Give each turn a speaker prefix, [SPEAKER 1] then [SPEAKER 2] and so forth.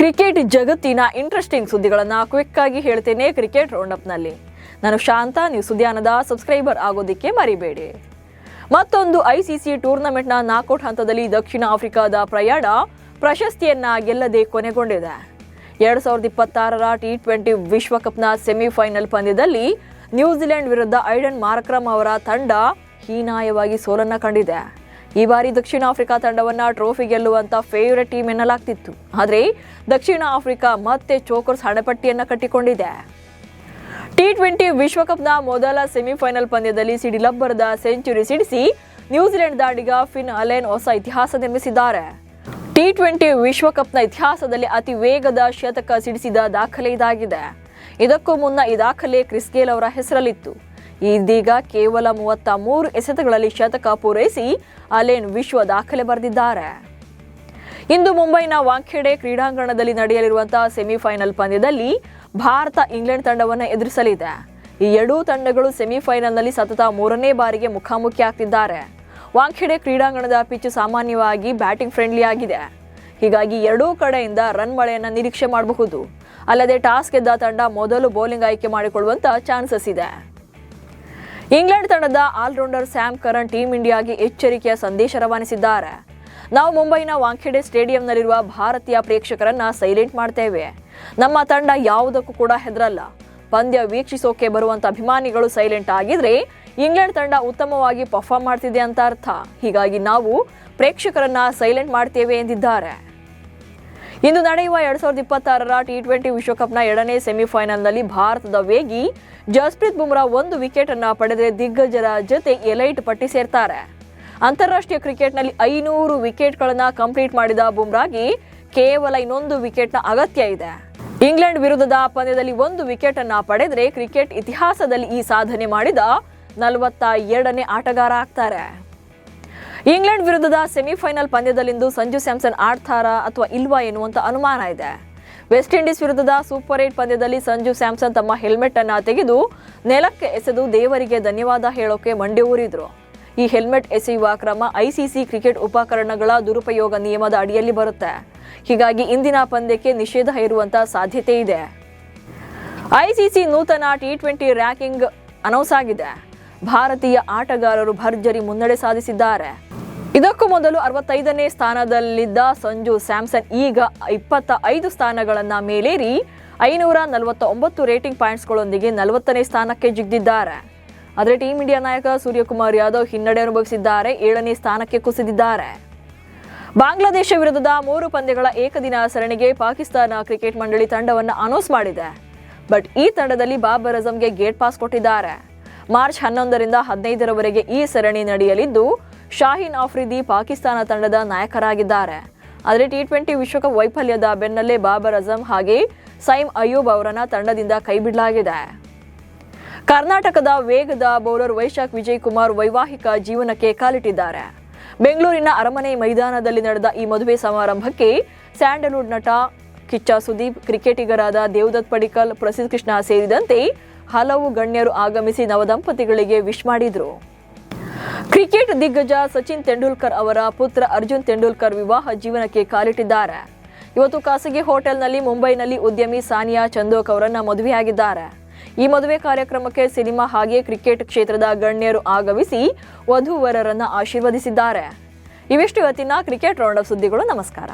[SPEAKER 1] Cricket ಜಗತ್ತಿನ interesting ಸುದ್ದಿಗಳನ್ನು quick ಆಗಿ ಹೇಳ್ತೇನೆ ಕ್ರಿಕೆಟ್ ರೌಂಡಪ್ನಲ್ಲಿ. ನಾನು ಶಾಂತ, ನೀವು ಸುದ್ದಿಯಾನದ ಸಬ್ಸ್ಕ್ರೈಬರ್ ಆಗೋದಕ್ಕೆ ಮರಿಬೇಡಿ. ಮತ್ತೊಂದು ಐಸಿಸಿ ಟೂರ್ನಮೆಂಟ್ನ ನಾಕೌಟ್ ಹಂತದಲ್ಲಿ ದಕ್ಷಿಣ ಆಫ್ರಿಕಾದ ಪ್ರಯಾಣ ಪ್ರಶಸ್ತಿಯನ್ನ ಗೆಲ್ಲದೆ ಕೊನೆಗೊಂಡಿದೆ. 2026ರ T20 ವಿಶ್ವಕಪ್ನ ಸೆಮಿಫೈನಲ್ ಪಂದ್ಯದಲ್ಲಿ ನ್ಯೂಜಿಲೆಂಡ್ ವಿರುದ್ಧ ಐಡನ್ ಮಾರ್ಕ್ರಮ್ ಅವರ ತಂಡ ಹೀನಾಯವಾಗಿ ಸೋಲನ್ನ ಕಂಡಿದೆ. ಈ ಬಾರಿ ದಕ್ಷಿಣ ಆಫ್ರಿಕಾ ತಂಡವನ್ನ ಟ್ರೋಫಿ ಗೆಲ್ಲುವಂತ ಫೇವರೇಟ್ ಟೀಮ್ ಎನ್ನಲಾಗ್ತಿತ್ತು. ಆದರೆ ದಕ್ಷಿಣ ಆಫ್ರಿಕಾ ಮತ್ತೆ ಚೋಕರ್ಸ್ ಹಣೆಪಟ್ಟಿಯನ್ನ ಕಟ್ಟಿಕೊಂಡಿದೆ. T20 ವಿಶ್ವಕಪ್ನ ಮೊದಲ ಸೆಮಿಫೈನಲ್ ಪಂದ್ಯದಲ್ಲಿ ಸಿಡಿಲಬ್ಬರದ ಸೆಂಚುರಿ ಸಿಡಿಸಿ ನ್ಯೂಜಿಲೆಂಡ್ ದಾಡಿಗ ಫಿನ್ ಅಲೆನ್ ಹೊಸ ಇತಿಹಾಸ ನಿರ್ಮಿಸಿದ್ದಾರೆ. T20 ವಿಶ್ವಕಪ್ನ ಇತಿಹಾಸದಲ್ಲಿ ಅತಿ ವೇಗದ ಶತಕ ಸಿಡಿಸಿದ ದಾಖಲೆ ಇದಾಗಿದೆ. ಇದಕ್ಕೂ ಮುನ್ನ ಈ ದಾಖಲೆ ಕ್ರಿಸ್ ಗೇಲ್ ಅವರ ಹೆಸರಲ್ಲಿತ್ತು. ಇದೀಗ ಕೇವಲ 33 ಎಸೆತಗಳಲ್ಲಿ ಶತಕ ಪೂರೈಸಿ ಅಲೆನ್ ವಿಶ್ವ ದಾಖಲೆ ಬರೆದಿದ್ದಾರೆ. ಇಂದು ಮುಂಬೈನ ವಾಂಖೇಡೆ ಕ್ರೀಡಾಂಗಣದಲ್ಲಿ ನಡೆಯಲಿರುವಂತಹ ಸೆಮಿಫೈನಲ್ ಪಂದ್ಯದಲ್ಲಿ ಭಾರತ ಇಂಗ್ಲೆಂಡ್ ತಂಡವನ್ನು ಎದುರಿಸಲಿದೆ. ಈ ಎರಡೂ ತಂಡಗಳು ಸೆಮಿಫೈನಲ್ನಲ್ಲಿ ಸತತ 3ನೇ ಬಾರಿಗೆ ಮುಖಾಮುಖಿ ಆಗ್ತಿದ್ದಾರೆ. ವಾಂಖೇಡೆ ಕ್ರೀಡಾಂಗಣದ ಪಿಚ್ ಸಾಮಾನ್ಯವಾಗಿ ಬ್ಯಾಟಿಂಗ್ ಫ್ರೆಂಡ್ಲಿ ಆಗಿದೆ. ಹೀಗಾಗಿ ಎರಡೂ ಕಡೆಯಿಂದ ರನ್ ಮಳೆಯನ್ನು ನಿರೀಕ್ಷೆ ಮಾಡಬಹುದು. ಅಲ್ಲದೆ ಟಾಸ್ ಗೆದ್ದ ತಂಡ ಮೊದಲು ಬೌಲಿಂಗ್ ಆಯ್ಕೆ ಮಾಡಿಕೊಳ್ಳುವಂತ ಚಾನ್ಸಸ್ ಇದೆ. ಇಂಗ್ಲೆಂಡ್ ತಂಡದ ಆಲ್ರೌಂಡರ್ ಸ್ಯಾಮ್ ಕರನ್ ಟೀಂ ಇಂಡಿಯಾಗೆ ಎಚ್ಚರಿಕೆಯ ಸಂದೇಶ ರವಾನಿಸಿದ್ದಾರೆ. ನಾವು ಮುಂಬೈನ ವಾಂಖೇಡೆ ಸ್ಟೇಡಿಯಂನಲ್ಲಿರುವ ಭಾರತೀಯ ಪ್ರೇಕ್ಷಕರನ್ನ ಸೈಲೆಂಟ್ ಮಾಡ್ತೇವೆ. ನಮ್ಮ ತಂಡ ಯಾವುದಕ್ಕೂ ಕೂಡ ಹೆದರಲ್ಲ. ಪಂದ್ಯ ವೀಕ್ಷಿಸೋಕೆ ಬರುವಂತ ಅಭಿಮಾನಿಗಳು ಸೈಲೆಂಟ್ ಆಗಿದ್ರೆ ಇಂಗ್ಲೆಂಡ್ ತಂಡ ಉತ್ತಮವಾಗಿ ಪರ್ಫಾರ್ಮ್ ಮಾಡ್ತಿದೆ ಅಂತ ಅರ್ಥ. ಹೀಗಾಗಿ ನಾವು ಪ್ರೇಕ್ಷಕರನ್ನ ಸೈಲೆಂಟ್ ಮಾಡ್ತೇವೆ ಎಂದಿದ್ದಾರೆ. ಇಂದು ನಡೆಯುವ 2026ರ T20 ವಿಶ್ವಕಪ್ನ 2ನೇ ಸೆಮಿಫೈನಲ್ನಲ್ಲಿ ಭಾರತದ ವೇಗಿ ಜಸ್ಪ್ರೀತ್ ಬುಮ್ರಾ 1 ವಿಕೆಟ್ ಅನ್ನ ಪಡೆದರೆ ದಿಗ್ಗಜರ ಜೊತೆ ಎಲೈಟ್ ಪಟ್ಟಿ ಸೇರ್ತಾರೆ. ಅಂತಾರಾಷ್ಟ್ರೀಯ ಕ್ರಿಕೆಟ್ನಲ್ಲಿ 500 ವಿಕೆಟ್ಗಳನ್ನ ಕಂಪ್ಲೀಟ್ ಮಾಡಿದ ಬುಮ್ರಾಗೆ ಕೇವಲ ಇನ್ನೊಂದು ವಿಕೆಟ್ನ ಅಗತ್ಯ ಇದೆ. ಇಂಗ್ಲೆಂಡ್ ವಿರುದ್ಧದ ಪಂದ್ಯದಲ್ಲಿ 1 ವಿಕೆಟ್ ಅನ್ನ ಪಡೆದರೆ ಕ್ರಿಕೆಟ್ ಇತಿಹಾಸದಲ್ಲಿ ಈ ಸಾಧನೆ ಮಾಡಿದ 42ನೇ ಆಟಗಾರ ಆಗ್ತಾರೆ. ಇಂಗ್ಲೆಂಡ್ ವಿರುದ್ಧದ ಸೆಮಿಫೈನಲ್ ಪಂದ್ಯದಲ್ಲಿಂದು ಸಂಜು ಸ್ಯಾಮ್ಸನ್ ಆಡ್ತಾರಾ ಅಥವಾ ಇಲ್ವಾ ಎನ್ನುವಂತ ಅನುಮಾನ ಇದೆ. ವೆಸ್ಟ್ ಇಂಡೀಸ್ ವಿರುದ್ಧದ ಸೂಪರ್ 8 ಪಂದ್ಯದಲ್ಲಿ ಸಂಜು ಸ್ಯಾಮ್ಸನ್ ತಮ್ಮ ಹೆಲ್ಮೆಟ್ ಅನ್ನ ತೆಗೆದು ನೆಲಕ್ಕೆ ಎಸೆದು ದೇವರಿಗೆ ಧನ್ಯವಾದ ಹೇಳೋಕೆ ಮಂಡಿ ಊರಿದ್ರು. ಈ ಹೆಲ್ಮೆಟ್ ಎಸೆಯುವ ಕ್ರಮ ಐಸಿಸಿ ಕ್ರಿಕೆಟ್ ಉಪಕರಣಗಳ ದುರುಪಯೋಗ ನಿಯಮದ ಅಡಿಯಲ್ಲಿ ಬರುತ್ತೆ. ಹೀಗಾಗಿ ಇಂದಿನ ಪಂದ್ಯಕ್ಕೆ ನಿಷೇಧ ಹೇರುವಂತ ಸಾಧ್ಯತೆ ಇದೆ. ಐಸಿಸಿ ನೂತನ T20 ರ್ಯಾಂಕಿಂಗ್ ಅನೌನ್ಸ್ ಆಗಿದೆ. ಭಾರತೀಯ ಆಟಗಾರರು ಭರ್ಜರಿ ಮುನ್ನಡೆ ಸಾಧಿಸಿದ್ದಾರೆ. ಇದಕ್ಕೂ ಮೊದಲು 65ನೇ ಸ್ಥಾನದಲ್ಲಿದ್ದ ಸಂಜು ಸ್ಯಾಮ್ಸನ್ ಈಗ 25 ಸ್ಥಾನಗಳನ್ನ ಮೇಲೇರಿ 549 ರೇಟಿಂಗ್ ಪಾಯಿಂಟ್ಸ್ಗಳೊಂದಿಗೆ 40ನೇ ಸ್ಥಾನಕ್ಕೆ ಜಿಗಿದಿದ್ದಾರೆ. ಆದರೆ ಟೀಂ ಇಂಡಿಯಾ ನಾಯಕ ಸೂರ್ಯಕುಮಾರ್ ಯಾದವ್ ಹಿನ್ನಡೆ ಅನುಭವಿಸಿದ್ದಾರೆ. 7ನೇ ಸ್ಥಾನಕ್ಕೆ ಕುಸಿದಿದ್ದಾರೆ. ಬಾಂಗ್ಲಾದೇಶ ವಿರುದ್ಧದ 3 ಪಂದ್ಯಗಳ ಏಕದಿನ ಸರಣಿಗೆ ಪಾಕಿಸ್ತಾನ ಕ್ರಿಕೆಟ್ ಮಂಡಳಿ ತಂಡವನ್ನು ಅನೌನ್ಸ್ ಮಾಡಿದೆ. ಬಟ್ ಈ ತಂಡದಲ್ಲಿ ಬಾಬರ್ ಅಜಮ್ಗೆ ಗೇಟ್ ಪಾಸ್ ಕೊಟ್ಟಿದ್ದಾರೆ. ಮಾರ್ಚ್ 11ರಿಂದ 15ರವರೆಗೆ ಈ ಸರಣಿ ನಡೆಯಲಿದ್ದು ಶಾಹೀನ್ ಆಫ್ರಿದಿ ಪಾಕಿಸ್ತಾನ ತಂಡದ ನಾಯಕರಾಗಿದ್ದಾರೆ. ಆದರೆ T20 ವಿಶ್ವಕಪ್ ವೈಫಲ್ಯದ ಬೆನ್ನಲ್ಲೇ ಬಾಬರ್ ಅಜಮ್ ಹಾಗೆ ಸೈಮ್ ಅಯೂಬ್ ಅವರನ್ನ ತಂಡದಿಂದ ಕೈಬಿಡಲಾಗಿದೆ. ಕರ್ನಾಟಕದ ವೇಗದ ಬೌಲರ್ ವೈಶಾಖ್ ವಿಜಯ್ ಕುಮಾರ್ ವೈವಾಹಿಕ ಜೀವನಕ್ಕೆ ಕಾಲಿಟ್ಟಿದ್ದಾರೆ. ಬೆಂಗಳೂರಿನ ಅರಮನೆ ಮೈದಾನದಲ್ಲಿ ನಡೆದ ಈ ಮದುವೆ ಸಮಾರಂಭಕ್ಕೆ ಸ್ಯಾಂಡಲ್ವುಡ್ ನಟ ಕಿಚ್ಚ ಸುದೀಪ್, ಕ್ರಿಕೆಟಿಗರಾದ ದೇವದತ್ ಪಡಿಕ್ಕಲ್, ಪ್ರಸಿದ್ಧ ಕೃಷ್ಣ ಸೇರಿದಂತೆ ಹಲವು ಗಣ್ಯರು ಆಗಮಿಸಿ ನವದಂಪತಿಗಳಿಗೆ ವಿಶ್ ಮಾಡಿದ್ರು. ಕ್ರಿಕೆಟ್ ದಿಗ್ಗಜ ಸಚಿನ್ ತೆಂಡೂಲ್ಕರ್ ಅವರ ಪುತ್ರ ಅರ್ಜುನ್ ತೆಂಡೂಲ್ಕರ್ ವಿವಾಹ ಜೀವನಕ್ಕೆ ಕಾಲಿಟ್ಟಿದ್ದಾರೆ. ಇವತ್ತು ಖಾಸಗಿ ಹೋಟೆಲ್ನಲ್ಲಿ ಮುಂಬೈನಲ್ಲಿ ಉದ್ಯಮಿ ಸಾನಿಯಾ ಚಂದೋಕ್ ಅವರನ್ನ ಮದುವೆಯಾಗಿದ್ದಾರೆ. ಈ ಮದುವೆ ಕಾರ್ಯಕ್ರಮಕ್ಕೆ ಸಿನಿಮಾ ಹಾಗೆ ಕ್ರಿಕೆಟ್ ಕ್ಷೇತ್ರದ ಗಣ್ಯರು ಆಗಮಿಸಿ ವಧುವರರನ್ನ ಆಶೀರ್ವದಿಸಿದ್ದಾರೆ. ಇವಿಷ್ಟು ಇವತ್ತಿನ ಕ್ರಿಕೆಟ್ ರೌಂಡ್ ಅಪ್ ಸುದ್ದಿಗಳು. ನಮಸ್ಕಾರ.